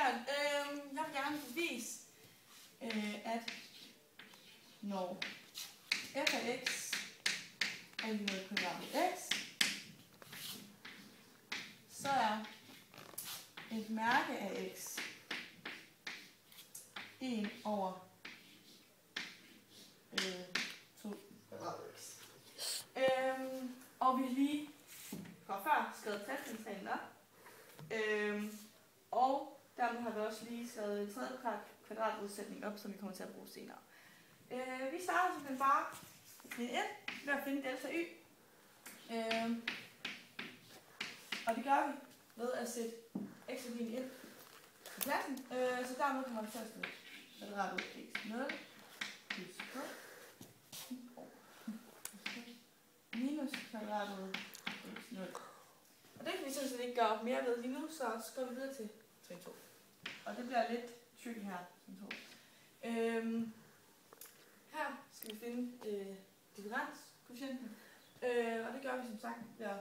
gerne. Jeg vil gerne bevise, at når f af x er lig med kvadrat x, så er et mærke af x 1 over 2 kvadrat x. Og vi lige fra før skrevet pladsningsreglen op. Og dermed har vi også lige skrevet en tredje kvadratudsætning op, som vi kommer til at bruge senere. Vi starter simpelthen bare med ved at finde delta y. Og det gør vi ved at sætte x-værdien ind på pladsen. Så dermed kommer det til at stå kvadratet x0 plus k minus kvadratet x0. Og det kan vi sådan set ikke gøre mere ved lige nu, så går vi videre til trin 2. Og det bliver lidt tricky her, trin 2. Her skal vi finde differenskvotienten. Og det gør vi som sagt ved at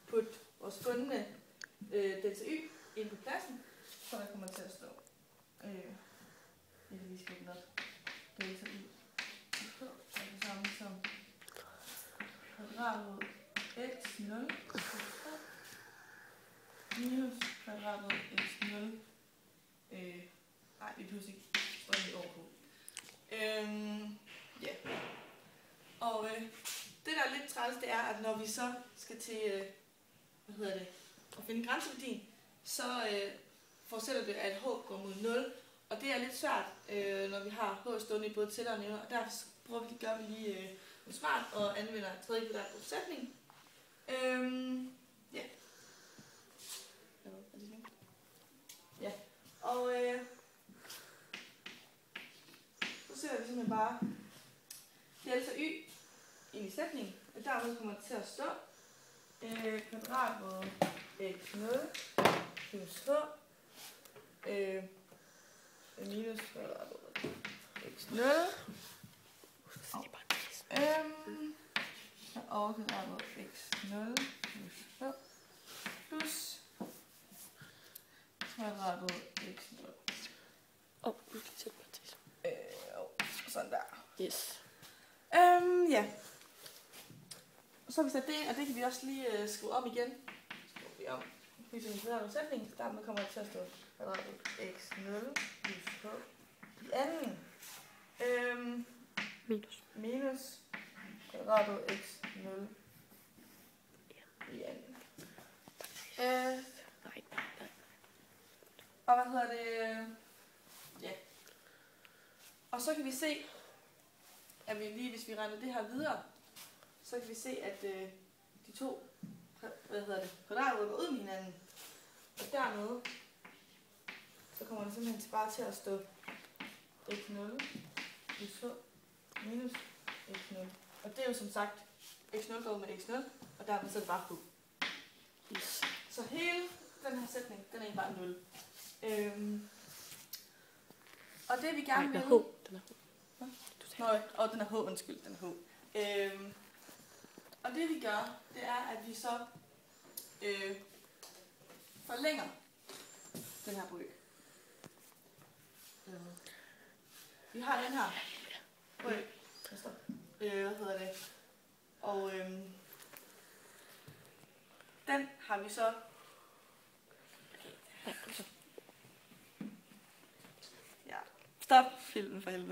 putte vores fundne delta y ind på pladsen, så der kommer til at stå. Jeg kan lige skrive noget. Delta y er det samme som kvadratet x0 minus kvadratet x0. Nej, vi pludselig står lige over på. Ja. Og det der er lidt træls, det er, at når vi så skal til at finde grænseværdien, så forudsætter det, at h går mod 0. Og det er lidt svært, når vi har h stående i både tæller og nævner. Og derfor gør vi lige noget smart og anvender tredje kvadratudsætning. Ja. Ja. Og så ser vi simpelthen bare delta y ind i sætningen. Og dermed kommer det til at stå kvadratet x0 plus h minus kvadratet x0 og kvadratet x0 plus h plus kvadratet x0. Vi kan sætte parentes. Sådan der. Yes. Ja. Så har vi sat det ind, og det kan vi også lige skrive om igen. Skriver vi om. Vi ser en kvadratudsætning, dermed kommer det til at stå kvadratet x0 plus h i anden. Minus kvadratet x0 i anden. Og hvad hedder det? Ja. Og så kan vi se, at vi lige, hvis vi regner det her videre, så kan vi se, at de to kvadrater går ud med hinanden. Og dernede, så kommer det simpelthen bare til at stå x0 plus h minus x0. Og det er jo som sagt, x0 går ud med x0, og dermed så er det bare h. Yes. Så hele den her sætning, den er egentlig bare 0. Og det vi gerne vil... Den er den er h, undskyld, den er h. Og det vi gør, det er, at vi så forlænger den her bryg. Vi har den her bryg. Og den har vi så... Ja. Stop filmen for helvede.